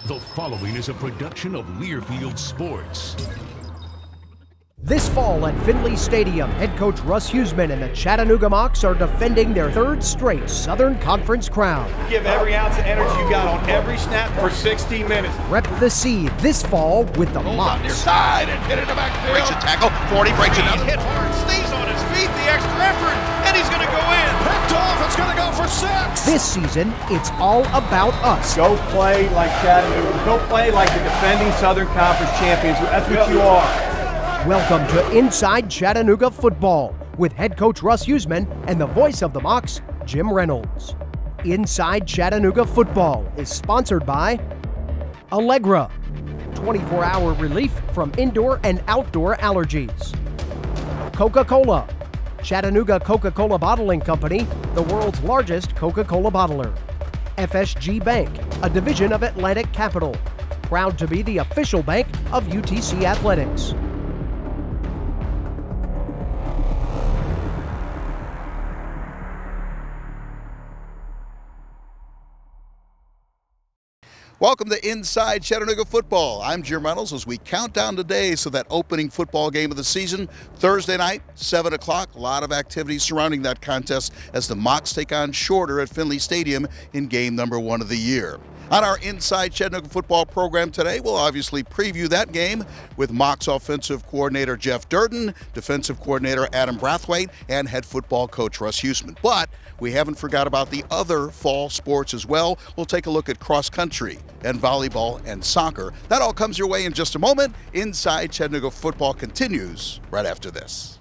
The following is a production of Learfield Sports. This fall at Finley Stadium, head coach Russ Huesman and the Chattanooga Mocs are defending their third straight Southern Conference crown. Give every ounce of energy you got on every snap for 60 minutes. Rep the C this fall with the Mocs. On near side and hit in the backfield. Breaks a tackle, 40, breaks another. Hit hard, stays on his feet, the extra effort, and he's going to go in. Picked off, it's going to go for 6. This season, it's all about us. Go play like Chattanooga. Go play like the defending Southern Conference champions. That's what you are. Welcome to Inside Chattanooga Football with head coach Russ Huesman and the voice of the Mocs, Jim Reynolds. Inside Chattanooga Football is sponsored by Allegra, 24-hour relief from indoor and outdoor allergies. Coca-Cola, Chattanooga Coca-Cola Bottling Company, the world's largest Coca-Cola bottler. FSG Bank, a division of Atlantic Capital, proud to be the official bank of UTC Athletics. Welcome to Inside Chattanooga Football. I'm Jim Reynolds as we count down today to that opening football game of the season. Thursday night, 7 o'clock. A lot of activity surrounding that contest as the Mocs take on Shorter at Finley Stadium in game number 1 of the year. On our Inside Chattanooga Football program today, we'll obviously preview that game with Mocs Offensive Coordinator Jeff Durden, Defensive Coordinator Adam Braithwaite, and head football coach Russ Huesman. But we haven't forgot about the other fall sports as well. We'll take a look at cross country and volleyball and soccer. That all comes your way in just a moment. Inside Chattanooga Football continues right after this.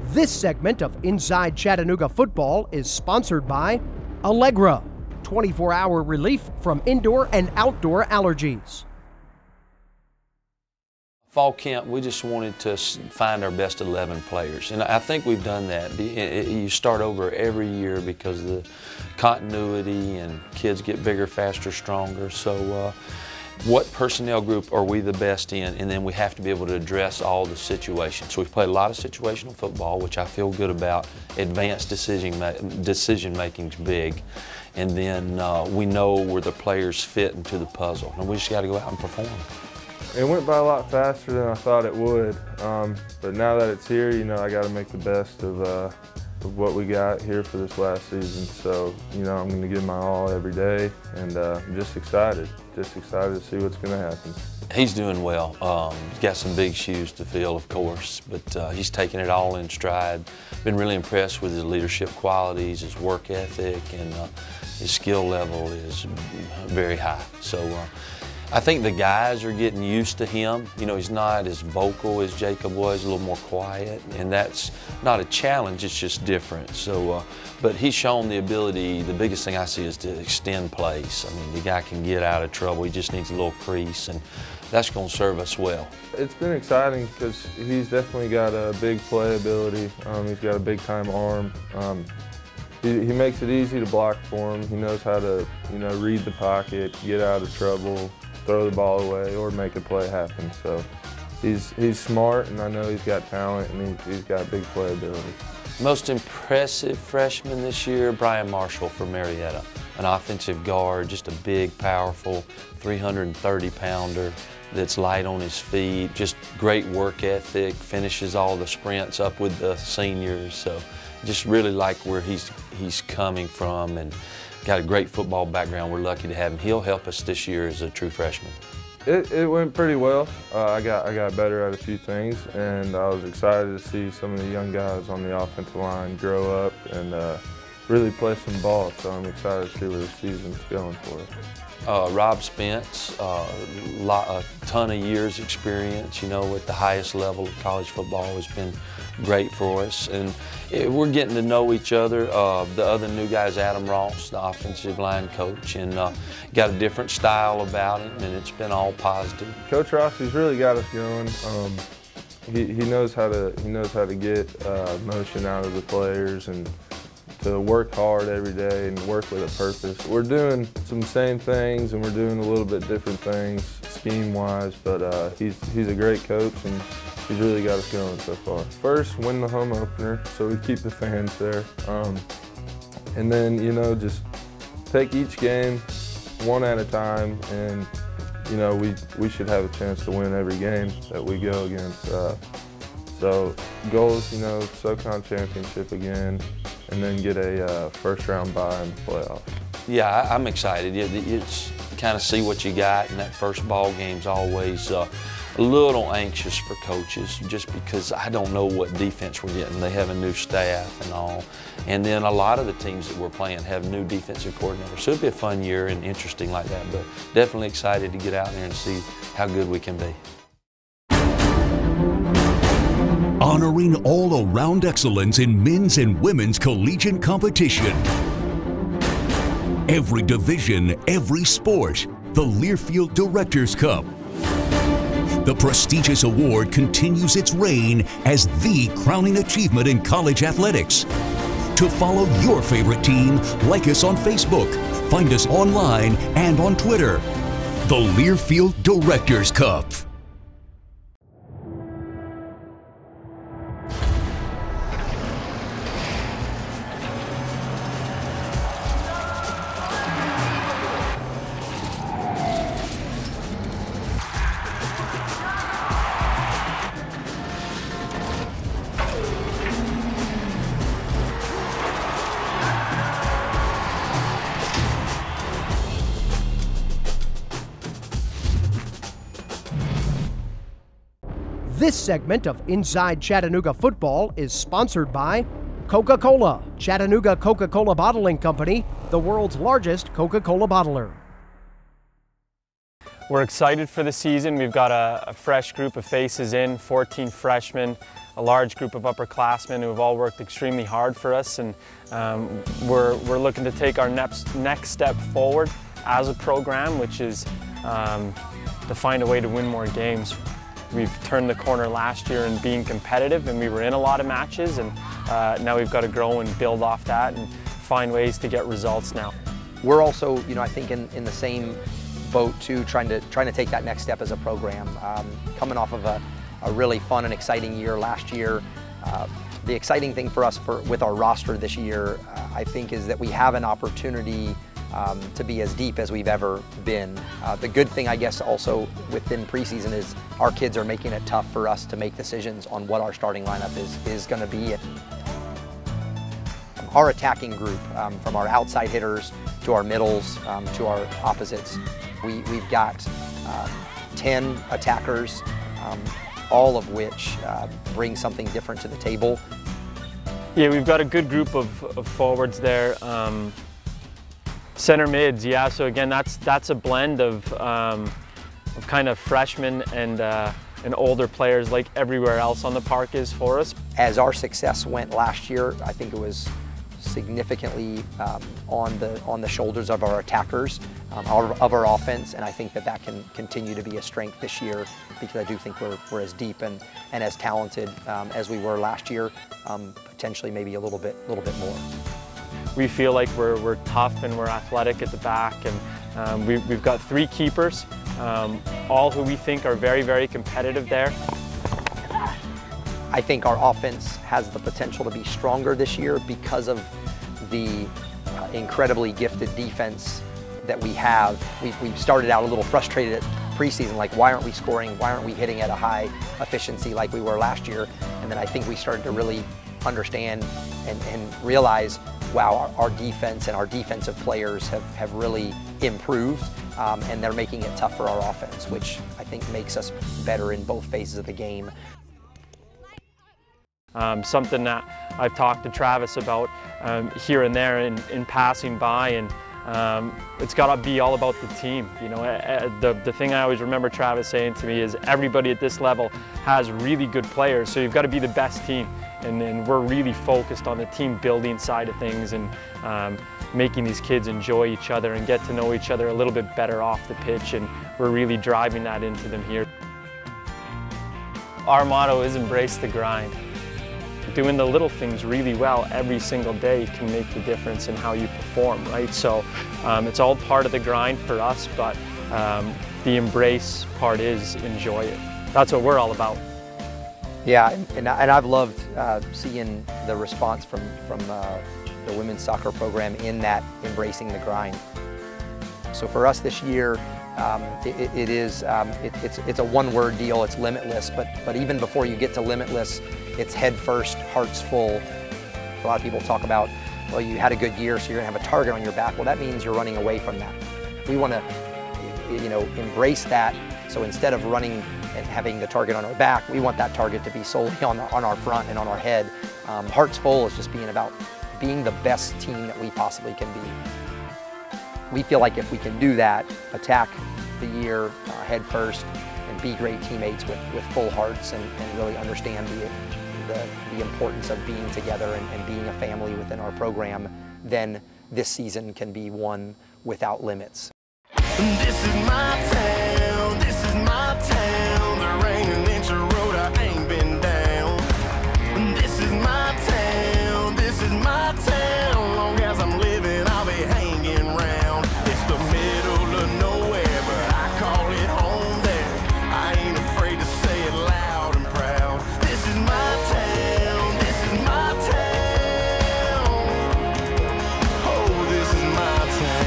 This segment of Inside Chattanooga Football is sponsored by Allegra, 24-hour relief from indoor and outdoor allergies. Fall camp, we just wanted to find our best 11 players, and I think we've done that. You start over every year because of the continuity and kids get bigger, faster, stronger. So what personnel group are we the best in, and then we have to be able to address all the situations. So we've played a lot of situational football, which I feel good about. Advanced decision making is big, and then we know where the players fit into the puzzle, and we just got to go out and perform. It went by a lot faster than I thought it would, but now that it's here, you know, I got to make the best of what we got here for this last season. So, you know, I'm going to give my all every day, and I'm just excited to see what's going to happen. He's doing well. He's got some big shoes to fill, of course, but he's taking it all in stride. Been really impressed with his leadership qualities, his work ethic, and his skill level is very high. So I think the guys are getting used to him. You know, he's not as vocal as Jacob was, a little more quiet, and that's not a challenge, it's just different. So, but he's shown the ability, the biggest thing I see is to extend plays. I mean, the guy can get out of trouble, he just needs a little crease, and that's going to serve us well. It's been exciting because he's definitely got a big play ability. He's got a big time arm. He makes it easy to block for him. He knows how to, you know, read the pocket, get out of trouble, throw the ball away, or make a play happen. So he's smart, and I know he's got talent, and he's got big play ability. Most impressive freshman this year, Brian Marshall from Marietta, an offensive guard, just a big, powerful 330-pounder that's light on his feet, just great work ethic, finishes all the sprints up with the seniors. So just really like where he's coming from, and got a great football background. We're lucky to have him. He'll help us this year as a true freshman. It went pretty well. I got better at a few things, and I was excited to see some of the young guys on the offensive line grow up and really play some ball. So I'm excited to see where the season's going for us. Rob Spence, a ton of years experience, you know, at the highest level of college football has been great for us. And we're getting to know each other. The other new guy is Adam Ross, the offensive line coach, and got a different style about him, and it's been all positive. Coach Ross, he's really got us going. He knows how to get motion out of the players and to work hard every day and work with a purpose. We're doing some same things and we're doing a little bit different things scheme-wise, but he's a great coach and he's really got us going so far. First, win the home opener, so we keep the fans there. And then, you know, just take each game one at a time, and, you know, we should have a chance to win every game that we go against. So goals, you know, SoCon championship again, and then get a first-round bye in the playoffs. Yeah, I'm excited. It's kind of see what you got, and that first ball game's always a little anxious for coaches, just because I don't know what defense we're getting. They have a new staff and all, and then a lot of the teams that we're playing have new defensive coordinators. So it'll be a fun year and interesting like that, but definitely excited to get out there and see how good we can be. Honoring all-around excellence in men's and women's collegiate competition. Every division, every sport, the Learfield Directors Cup. The prestigious award continues its reign as the crowning achievement in college athletics. To follow your favorite team, like us on Facebook, find us online and on Twitter. The Learfield Directors Cup. This segment of Inside Chattanooga Football is sponsored by Coca-Cola, Chattanooga Coca-Cola Bottling Company, the world's largest Coca-Cola bottler. We're excited for the season. We've got a fresh group of faces in, 14 freshmen, a large group of upperclassmen who have all worked extremely hard for us, and we're looking to take our next step forward as a program, which is to find a way to win more games. We've turned the corner last year in being competitive, and we were in a lot of matches, and now we've got to grow and build off that and find ways to get results now. We're also, you know, I think in the same boat too, trying to take that next step as a program. Coming off of a really fun and exciting year last year. The exciting thing for us with our roster this year, I think, is that we have an opportunity to be as deep as we've ever been. The good thing, I guess, also within preseason is our kids are making it tough for us to make decisions on what our starting lineup is going to be. Our attacking group, from our outside hitters to our middles to our opposites, we've got 10 attackers, all of which bring something different to the table. Yeah, we've got a good group of forwards there. Center mids, yeah, so again, that's a blend of kind of freshmen and older players, like everywhere else on the park is for us. As our success went last year, I think it was significantly on the shoulders of our attackers, of our offense, and I think that can continue to be a strength this year, because I do think we're as deep and as talented as we were last year, potentially maybe a little bit more. We feel like we're tough and we're athletic at the back, and we've got 3 keepers, all who we think are very, very competitive there. I think our offense has the potential to be stronger this year because of the incredibly gifted defense that we have. We've started out a little frustrated at preseason, like why aren't we scoring, why aren't we hitting at a high efficiency like we were last year? And then I think we started to really understand and realize wow, our defense and our defensive players have really improved, and they're making it tough for our offense, which I think makes us better in both phases of the game. Something that I've talked to Travis about here and there in passing by, and it's got to be all about the team. You know, the thing I always remember Travis saying to me is everybody at this level has really good players, so you've got to be the best team. And we're really focused on the team building side of things, and making these kids enjoy each other and get to know each other a little bit better off the pitch, and we're really driving that into them here. Our motto is embrace the grind. Doing the little things really well every single day can make the difference in how you perform, right? So it's all part of the grind for us, but the embrace part is enjoy it. That's what we're all about. Yeah, and I've loved seeing the response from the women's soccer program in that embracing the grind. So for us this year, it's a one-word deal. It's limitless, but even before you get to limitless, it's head first, hearts full. A lot of people talk about, well, you had a good year, so you're gonna have a target on your back. Well, that means you're running away from that. We want to, you know, embrace that. So instead of running and having the target on our back, we want that target to be solely on our front and on our head. Hearts full is just being about being the best team that we possibly can be. We feel like if we can do that, attack the year head first, and be great teammates with full hearts, and really understand the importance of being together and being a family within our program, then this season can be one without limits. This is my town, this is my town. There ain't an inch of road I ain't been down. This is my town, this is my town. Long as I'm living, I'll be hanging round. It's the middle of nowhere, but I call it home there. I ain't afraid to say it loud and proud. This is my town, this is my town. Oh, this is my town.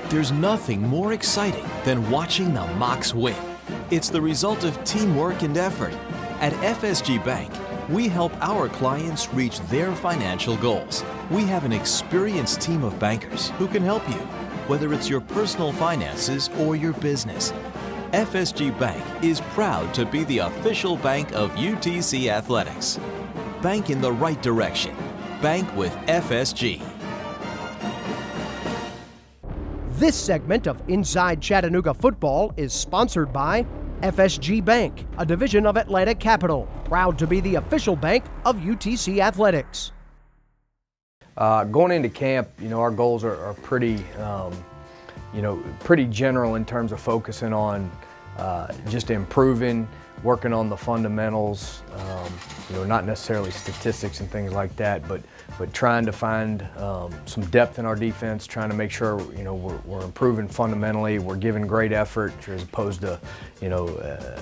There's nothing more exciting than watching the Mocs win. It's the result of teamwork and effort. At FSG Bank, we help our clients reach their financial goals. We have an experienced team of bankers who can help you, whether it's your personal finances or your business. FSG Bank is proud to be the official bank of UTC Athletics. Bank in the right direction. Bank with FSG. This segment of Inside Chattanooga Football is sponsored by FSG Bank, a division of Atlantic Capital, proud to be the official bank of UTC Athletics. Going into camp, you know, our goals are pretty, pretty general in terms of focusing on just improving, working on the fundamentals, not necessarily statistics and things like that, but trying to find some depth in our defense, trying to make sure, we're improving fundamentally, we're giving great effort as opposed to,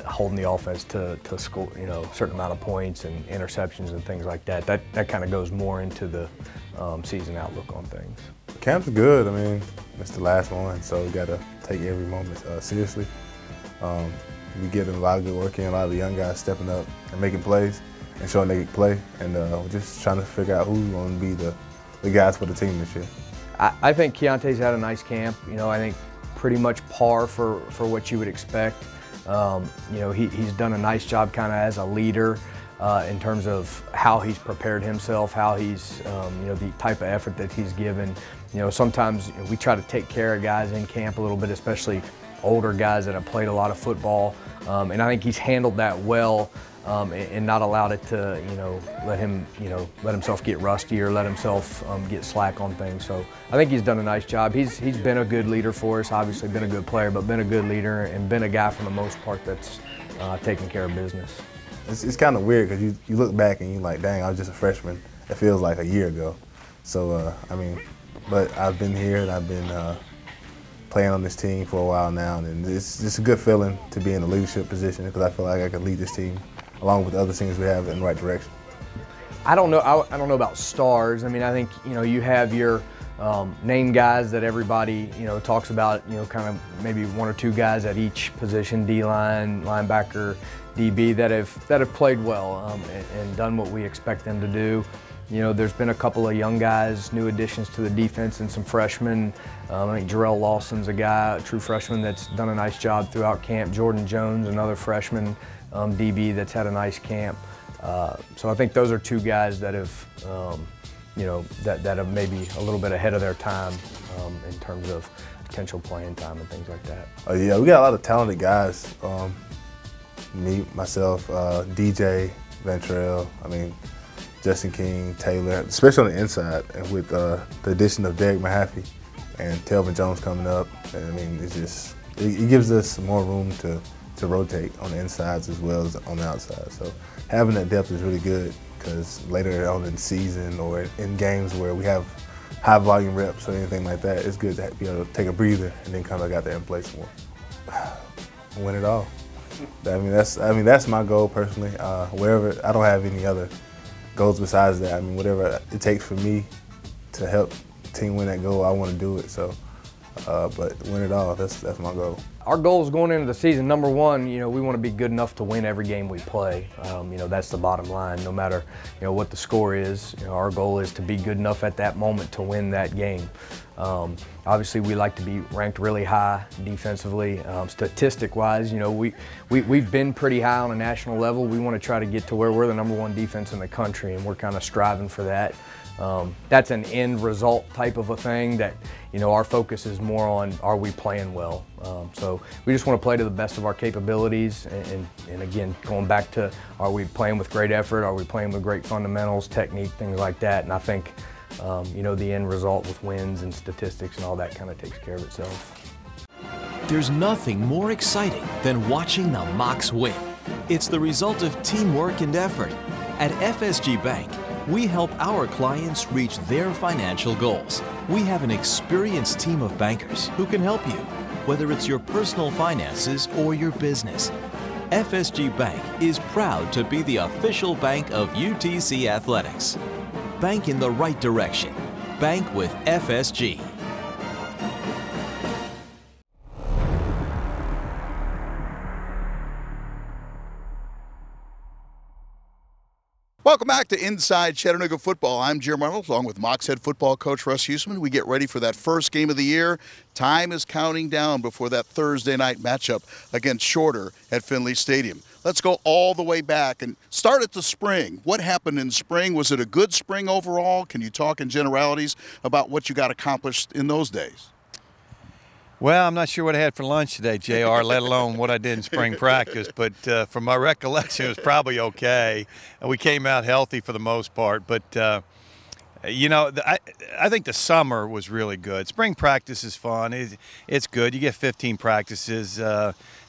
holding the offense to score, a certain amount of points and interceptions and things like that. That kind of goes more into the season outlook on things. Camp's good. I mean, it's the last one, so we got to take every moment seriously. We get a lot of good work in, a lot of the young guys stepping up and making plays and showing they can play, and we're just trying to figure out who's going to be the guys for the team this year. I think Keontae's had a nice camp. I think pretty much par for what you would expect. He's done a nice job kind of as a leader in terms of how he's prepared himself, how he's, the type of effort that he's given. Sometimes we try to take care of guys in camp a little bit, especially older guys that have played a lot of football, and I think he's handled that well and not allowed it to, let himself get rusty or let himself get slack on things. So I think he's done a nice job. He's been a good leader for us, obviously been a good player, but been a good leader and been a guy for the most part that's taking care of business. It's kind of weird because you look back and you're like, dang, I was just a freshman. It feels like a year ago. So, but I've been here and I've been playing on this team for a while now, and it's just a good feeling to be in a leadership position because I feel like I can lead this team along with the other teams we have in the right direction. I don't know about stars. I think you have your name guys that everybody talks about. Kind of maybe one or two guys at each position: D-line, linebacker, DB that have played well and done what we expect them to do. You know, there's been a couple of young guys, new additions to the defense, and some freshmen. I think Jarrell Lawson's a guy, a true freshman that's done a nice job throughout camp. Jordan Jones, another freshman DB that's had a nice camp. So I think those are two guys that have, you know, that have maybe a little bit ahead of their time in terms of potential playing time and things like that. Yeah, we got a lot of talented guys. Me, myself, DJ, Ventrell, I mean, Justin King, Taylor, especially on the inside, and with the addition of Derek Mahaffey and Telvin Jones coming up. And I mean, it's just, it gives us more room to rotate on the insides as well as on the outside. So having that depth is really good, because later on in the season or in games where we have high volume reps or anything like that, it's good to be able to take a breather and then come back out there and play some more. Win it all. I mean, that's my goal personally. Wherever, I don't have any other goals besides that. I mean, whatever it takes for me to help the team win that goal, I want to do it. So, but win it all, that's my goal. Our goals going into the season, number one, you know, we want to be good enough to win every game we play. You know, that's the bottom line. No matter, you know, what the score is, you know, our goal is to be good enough at that moment to win that game. Obviously, we like to be ranked really high defensively. Statistic-wise, you know, we've been pretty high on a national level. We want to try to get to where we're the #1 defense in the country, and we're kind of striving for that. That's an end result type of a thing that, you know, our focus is more on, are we playing well? So we just want to play to the best of our capabilities, and again, going back to, are we playing with great effort? Are we playing with great fundamentals, technique, things like that? And I think, you know, the end result with wins and statistics and all that kind of takes care of itself. There's nothing more exciting than watching the Mocs win. It's the result of teamwork and effort. At FSG Bank, we help our clients reach their financial goals. We have an experienced team of bankers who can help you, whether it's your personal finances or your business. FSG Bank is proud to be the official bank of UTC Athletics. Bank in the right direction. Bank with FSG. Welcome back to Inside Chattanooga Football. I'm Jim Reynolds, along with Mocs head football coach Russ Huesman. We get ready for that first game of the year. Time is counting down before that Thursday night matchup against Shorter at Finley Stadium. Let's go all the way back and start at the spring. What happened in spring? Was it a good spring overall? Can you talk in generalities about what you got accomplished in those days? Well, I'm not sure what I had for lunch today, JR, let alone what I did in spring practice. But from my recollection, it was probably okay. We came out healthy for the most part. But, you know, I think the summer was really good. Spring practice is fun. It's good. You get 15 practices.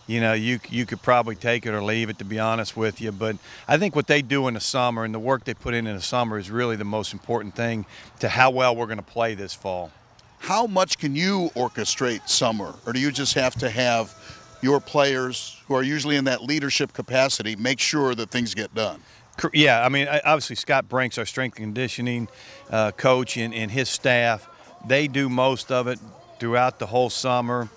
You know, you could probably take it or leave it, to be honest with you. But I think what they do in the summer and the work they put in the summer is really the most important thing to how well we're going to play this fall. How much can you orchestrate summer, or do you just have to have your players, who are usually in that leadership capacity, make sure that things get done? Yeah, I mean, obviously Scott Brinks, our strength and conditioning coach, and his staff, they do most of it throughout the whole summer.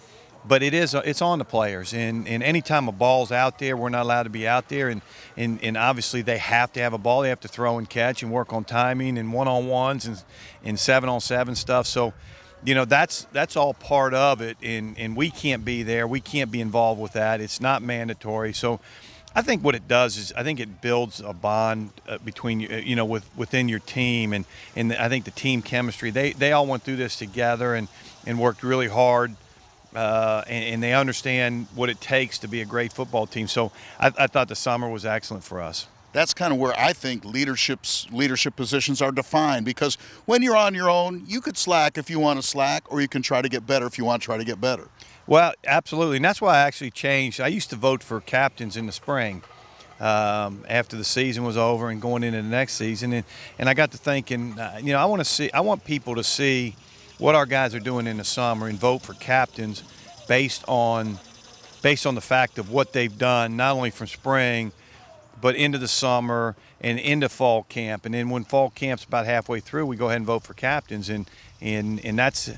But it's on the players, and any time a ball's out there, we're not allowed to be out there, and obviously they have to have a ball. They have to throw and catch and work on timing and one-on-ones and 7-on-7 stuff. So, you know, that's all part of it, and we can't be there. We can't be involved with that. It's not mandatory. So I think what it does is I think it builds a bond between, you know, within your team, and I think the team chemistry, they all went through this together and worked really hard, and they understand what it takes to be a great football team. So I thought the summer was excellent for us. That's kind of where I think leadership positions are defined, because when you're on your own, you could slack if you want to slack, or you can try to get better if you want to try to get better. Well, absolutely, and that's why I actually changed. I used to vote for captains in the spring after the season was over and going into the next season, and I got to thinking, you know, I want people to see what our guys are doing in the summer and vote for captains based on the fact of what they've done, not only from spring, but into the summer and into fall camp. And then when fall camp's about halfway through, we go ahead and vote for captains. And that's,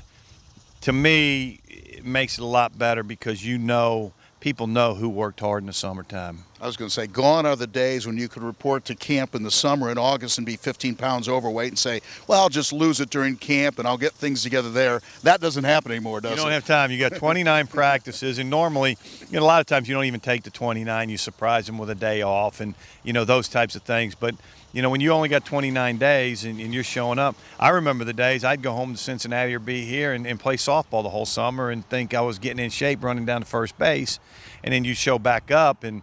to me, it makes it a lot better, because you know people know who worked hard in the summertime. I was going to say, gone are the days when you could report to camp in the summer in August and be 15 pounds overweight and say, well, I'll just lose it during camp and I'll get things together there. That doesn't happen anymore, does it? You don't have time. You got 29 practices, and normally, a lot of times you don't even take the 29. You surprise them with a day off and, those types of things. But, when you only got 29 days and you're showing up, I remember the days I'd go home to Cincinnati or be here and play softball the whole summer and think I was getting in shape running down to first base. And then you show back up and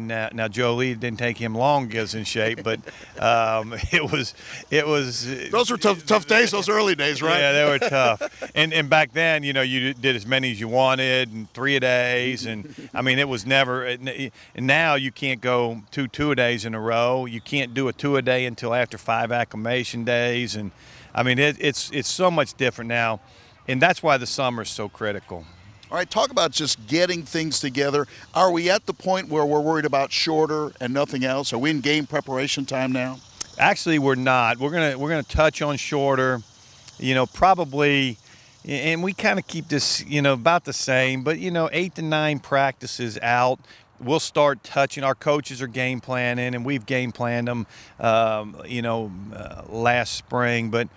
now Joe Lee, didn't take him long to get us in shape, but it was. Those were tough days. Those early days, right? Yeah, they were tough. And back then, you did as many as you wanted and 3 a days, and I mean it was never. And now you can't go two a days in a row. You can't do a 2 a day until after 5 acclimation days, and I mean it's so much different now, and that's why the summer is so critical. All right, talk about just getting things together. Are we at the point where we're worried about shorter and nothing else? Are we in game preparation time now? Actually, we're not. We're gonna touch on shorter, probably, and we kind of keep this, about the same. But 8 to 9 practices out. We'll start touching. Our coaches are game planning, and we've game planned them, last spring. But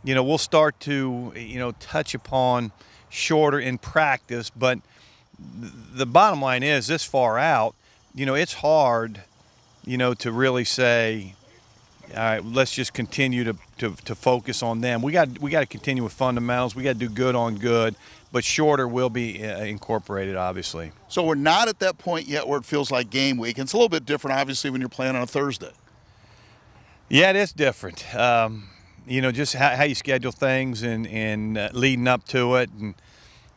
we'll start to touch upon shorter in practice, but the bottom line is this far out, it's hard, to really say, all right, let's just continue to focus on them. We got to continue with fundamentals. We got to do good on good, but shorter will be incorporated, obviously. So we're not at that point yet where it feels like game week. It's a little bit different, obviously, when you're playing on a Thursday. Yeah, it is different. Just how you schedule things and leading up to it. And,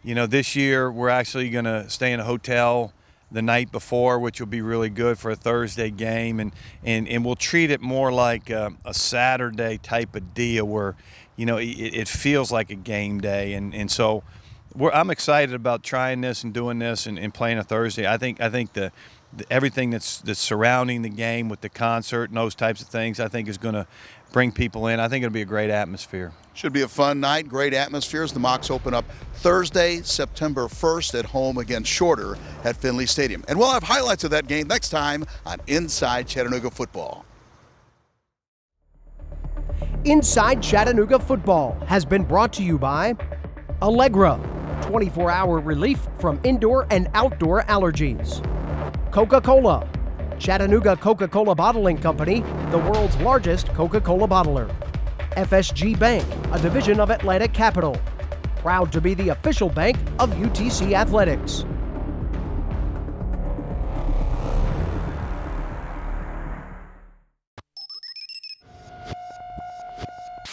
this year we're actually going to stay in a hotel the night before, which will be really good for a Thursday game. And we'll treat it more like a Saturday type of deal where, it feels like a game day. And so I'm excited about trying this and doing this and playing a Thursday. I think everything that's surrounding the game with the concert and those types of things, I think is going to bring people in. I think it'll be a great atmosphere. Should be a fun night, great atmospheres. The Mocs open up Thursday, September 1st at home against Shorter at Finley Stadium. And we'll have highlights of that game next time on Inside Chattanooga Football. Inside Chattanooga Football has been brought to you by Allegra, 24-hour relief from indoor and outdoor allergies. Coca-Cola, Chattanooga Coca-Cola Bottling Company, the world's largest Coca-Cola bottler. FSG Bank, a division of Atlantic Capital. Proud to be the official bank of UTC Athletics.